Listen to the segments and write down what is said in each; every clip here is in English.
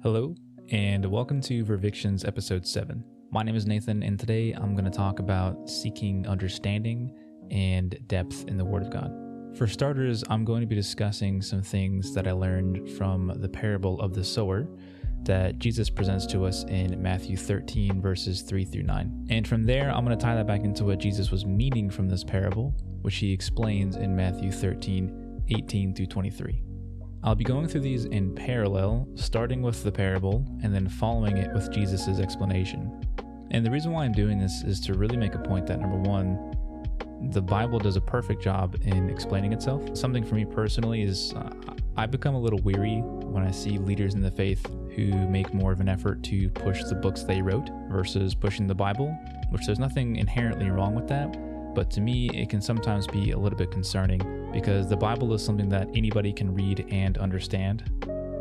Hello, and welcome to VerVictions episode 7. My name is Nathan, and today I'm going to talk about seeking understanding and depth in the Word of God. For starters, I'm going to be discussing some things that I learned from the parable of the sower that Jesus presents to us in Matthew 13, verses 3 through 9. And from there, I'm going to tie that back into what Jesus was meaning from this parable, which he explains in Matthew 13, 18 through 23. I'll be going through these in parallel, starting with the parable and then following it with Jesus' explanation. And the reason why I'm doing this is to really make a point that, number one, the Bible does a perfect job in explaining itself. Something for me personally is I become a little weary when I see leaders in the faith who make more of an effort to push the books they wrote versus pushing the Bible, which there's nothing inherently wrong with that. But to me, it can sometimes be a little bit concerning because the Bible is something that anybody can read and understand.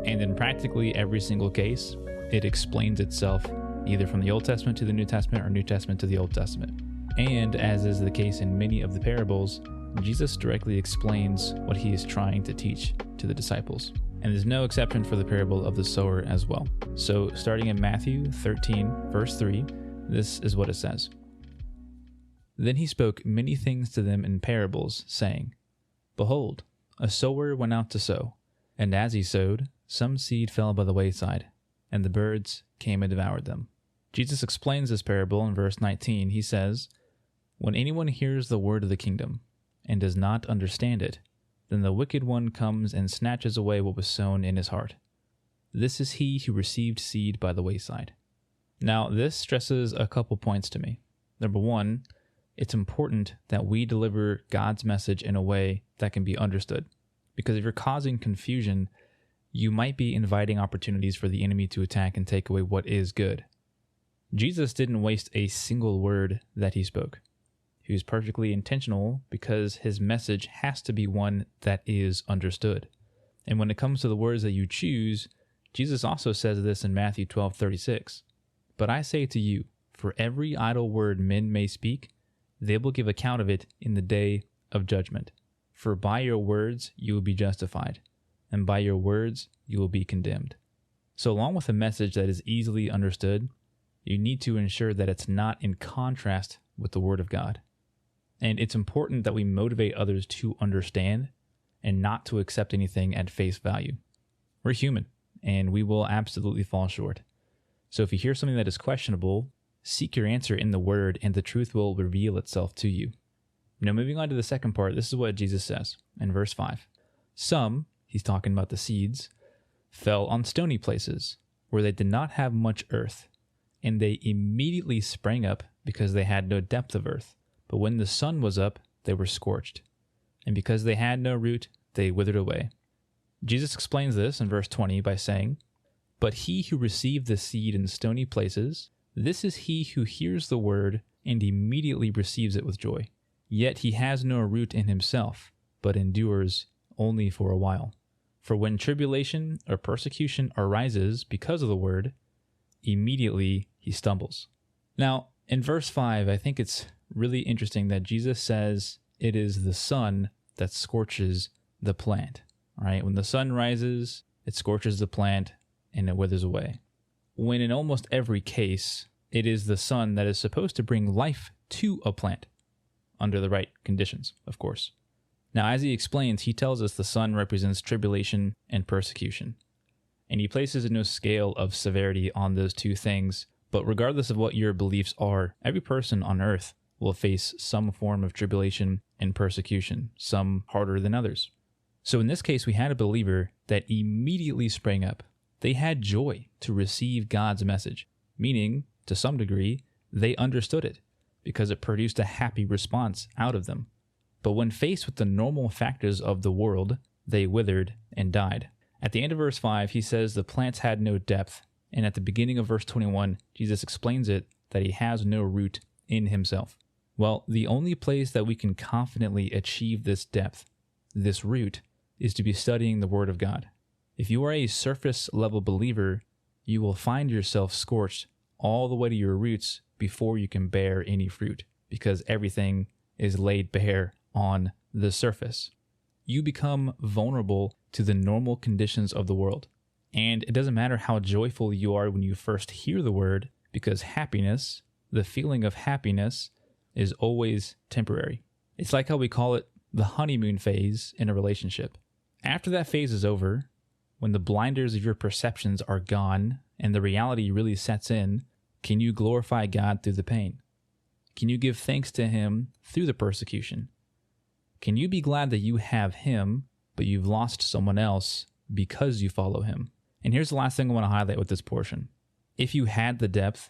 And in practically every single case, it explains itself either from the Old Testament to the New Testament or New Testament to the Old Testament. And as is the case in many of the parables, Jesus directly explains what he is trying to teach to the disciples. And there's no exception for the parable of the sower as well. So starting in Matthew 13, verse 3, this is what it says. Then he spoke many things to them in parables, saying, Behold, a sower went out to sow, and as he sowed, some seed fell by the wayside, and the birds came and devoured them. Jesus explains this parable in verse 19. He says, When anyone hears the word of the kingdom, and does not understand it, then the wicked one comes and snatches away what was sown in his heart. This is he who received seed by the wayside. Now, this stresses a couple points to me. Number one, it's important that we deliver God's message in a way that can be understood. Because if you're causing confusion, you might be inviting opportunities for the enemy to attack and take away what is good. Jesus didn't waste a single word that he spoke. He was perfectly intentional because his message has to be one that is understood. And when it comes to the words that you choose, Jesus also says this in Matthew 12:36. But I say to you, for every idle word men may speak, they will give account of it in the day of judgment. For by your words you will be justified, and by your words you will be condemned. So along with a message that is easily understood, you need to ensure that it's not in contrast with the Word of God. And it's important that we motivate others to understand and not to accept anything at face value. We're human, and we will absolutely fall short. So if you hear something that is questionable, seek your answer in the Word, and the truth will reveal itself to you. Now, moving on to the second part, this is what Jesus says in verse 5. Some, he's talking about the seeds, fell on stony places, where they did not have much earth, and they immediately sprang up because they had no depth of earth. But when the sun was up, they were scorched, and because they had no root, they withered away. Jesus explains this in verse 20 by saying, But he who received the seed in stony places, this is he who hears the word and immediately receives it with joy. Yet he has no root in himself, but endures only for a while. For when tribulation or persecution arises because of the word, immediately he stumbles. Now, in verse 5, I think it's really interesting that Jesus says it is the sun that scorches the plant. All right? When the sun rises, it scorches the plant and it withers away. When in almost every case, it is the sun that is supposed to bring life to a plant, under the right conditions, of course. Now, as he explains, he tells us the sun represents tribulation and persecution. And he places no scale of severity on those two things, but regardless of what your beliefs are, every person on earth will face some form of tribulation and persecution, some harder than others. So in this case, we had a believer that immediately sprang up. They had joy to receive God's message, meaning, to some degree, they understood it because it produced a happy response out of them. But when faced with the normal factors of the world, they withered and died. At the end of verse 5, he says the plants had no depth, and at the beginning of verse 21, Jesus explains it that he has no root in himself. Well, the only place that we can confidently achieve this depth, this root, is to be studying the Word of God. If you are a surface-level believer, you will find yourself scorched all the way to your roots before you can bear any fruit, because everything is laid bare on the surface. You become vulnerable to the normal conditions of the world. And it doesn't matter how joyful you are when you first hear the word, because happiness, the feeling of happiness, is always temporary. It's like how we call it the honeymoon phase in a relationship. After that phase is over, when the blinders of your perceptions are gone and the reality really sets in, can you glorify God through the pain? Can you give thanks to Him through the persecution? Can you be glad that you have Him, but you've lost someone else because you follow Him? And here's the last thing I want to highlight with this portion. If you had the depth,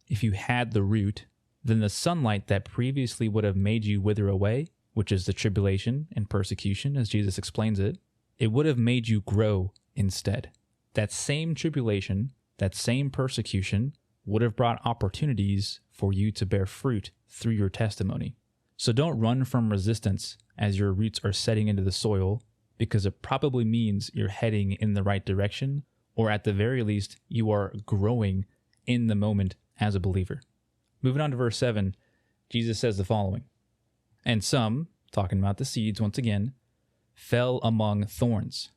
if you had the root, then the sunlight that previously would have made you wither away, which is the tribulation and persecution as Jesus explains it, it would have made you grow instead. That same tribulation, that same persecution would have brought opportunities for you to bear fruit through your testimony. So don't run from resistance as your roots are setting into the soil, because it probably means you're heading in the right direction, or at the very least, you are growing in the moment as a believer. Moving on to verse 7, Jesus says the following, "And some," talking about the seeds once again, "fell among thorns,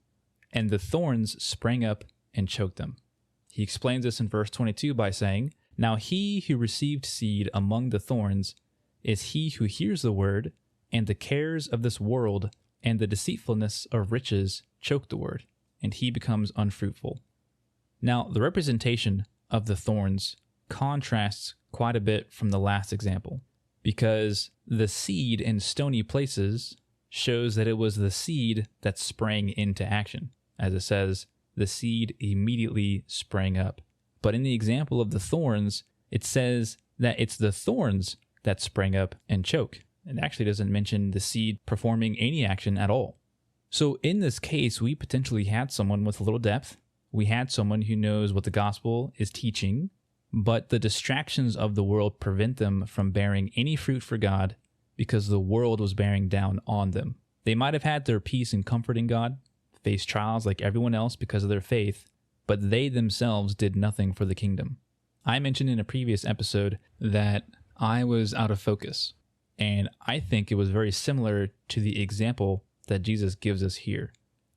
and the thorns sprang up and choked them." He explains this in verse 22 by saying, "Now he who received seed among the thorns is he who hears the word, and the cares of this world and the deceitfulness of riches choke the word, and he becomes unfruitful." Now, the representation of the thorns contrasts quite a bit from the last example, because the seed in stony places shows that it was the seed that sprang into action. As it says, the seed immediately sprang up. But in the example of the thorns, it says that it's the thorns that sprang up and choke. It actually doesn't mention the seed performing any action at all. So in this case, we potentially had someone with a little depth. We had someone who knows what the gospel is teaching, but the distractions of the world prevent them from bearing any fruit for God because the world was bearing down on them. They might have had their peace and comfort in God, faced trials like everyone else because of their faith, but they themselves did nothing for the kingdom. I mentioned in a previous episode that I was out of focus, and I think it was very similar to the example that Jesus gives us here.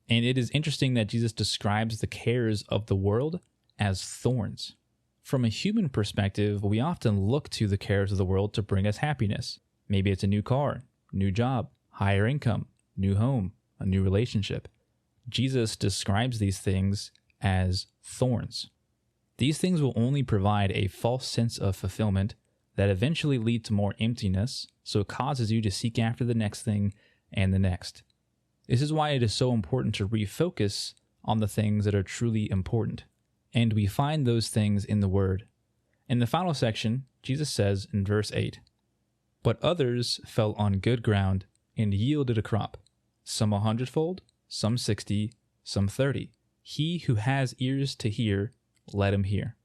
And it is interesting that Jesus describes the cares of the world as thorns. From a human perspective, we often look to the cares of the world to bring us happiness. Maybe it's a new car, new job, higher income, new home, a new relationship. Jesus describes these things as thorns. These things will only provide a false sense of fulfillment that eventually lead to more emptiness, so it causes you to seek after the next thing and the next. This is why it is so important to refocus on the things that are truly important. And we find those things in the Word. In the final section, Jesus says in verse 8, "But others fell on good ground and yielded a crop, some 100-fold, some 60, some 30. He who has ears to hear, let him hear."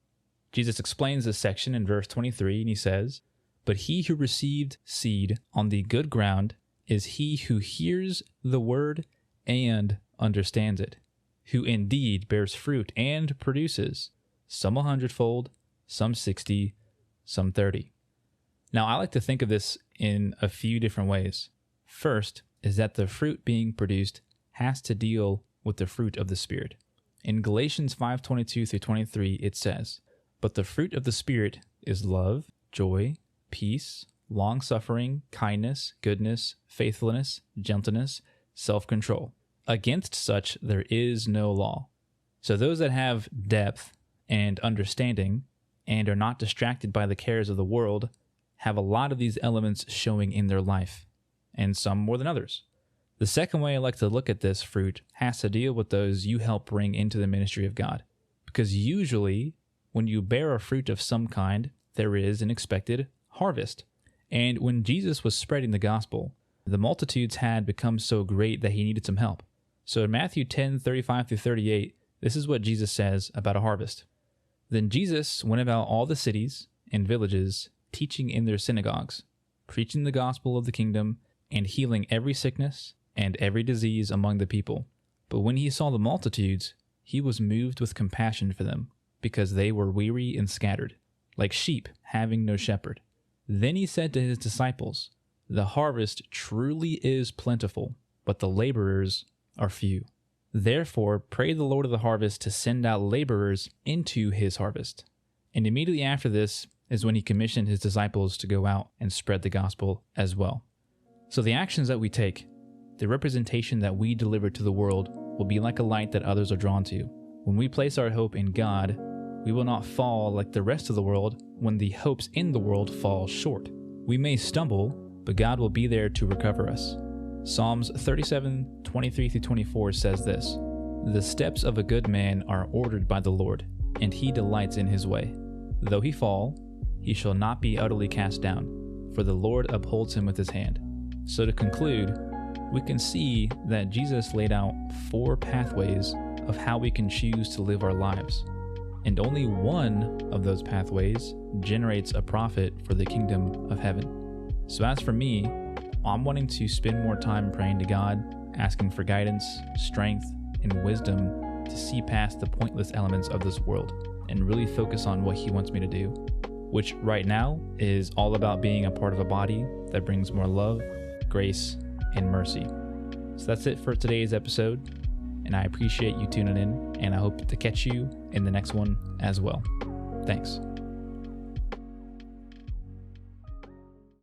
Jesus explains this section in verse 23, and he says, "But he who received seed on the good ground is he who hears the word and understands it, who indeed bears fruit and produces, some 100-fold, some 60, some 30. Now, I like to think of this in a few different ways. First is that the fruit being produced has to deal with the fruit of the Spirit. In Galatians 5:22 through 23, it says, "But the fruit of the Spirit is love, joy, peace, long-suffering, kindness, goodness, faithfulness, gentleness, self-control. Against such there is no law." So those that have depth and understanding and are not distracted by the cares of the world have a lot of these elements showing in their life, and some more than others. The second way I like to look at this fruit has to deal with those you help bring into the ministry of God. Because usually, when you bear a fruit of some kind, there is an expected harvest. And when Jesus was spreading the gospel, the multitudes had become so great that he needed some help. So in Matthew 10:35 through 38, this is what Jesus says about a harvest. "Then Jesus went about all the cities and villages, teaching in their synagogues, preaching the gospel of the kingdom, and healing every sickness and every disease among the people. But when he saw the multitudes, he was moved with compassion for them, because they were weary and scattered, like sheep having no shepherd. Then he said to his disciples, 'The harvest truly is plentiful, but the laborers are few. Therefore, pray the Lord of the harvest to send out laborers into his harvest. And immediately after this is when he commissioned his disciples to go out and spread the gospel as well. So the actions that we take, the representation that we deliver to the world, will be like a light that others are drawn to. When we place our hope in God, we will not fall like the rest of the world when the hopes in the world fall short. We may stumble, but God will be there to recover us. Psalms 37:23-24 says this, "The steps of a good man are ordered by the Lord, and he delights in his way. Though he fall, he shall not be utterly cast down, for the Lord upholds him with his hand." So to conclude, we can see that Jesus laid out 4 pathways of how we can choose to live our lives. And only one of those pathways generates a profit for the kingdom of heaven. So as for me, I'm wanting to spend more time praying to God, asking for guidance, strength, and wisdom to see past the pointless elements of this world and really focus on what he wants me to do, which right now is all about being a part of a body that brings more love, grace, and mercy. So that's it for today's episode, and I appreciate you tuning in, and I hope to catch you in the next one as well. Thanks.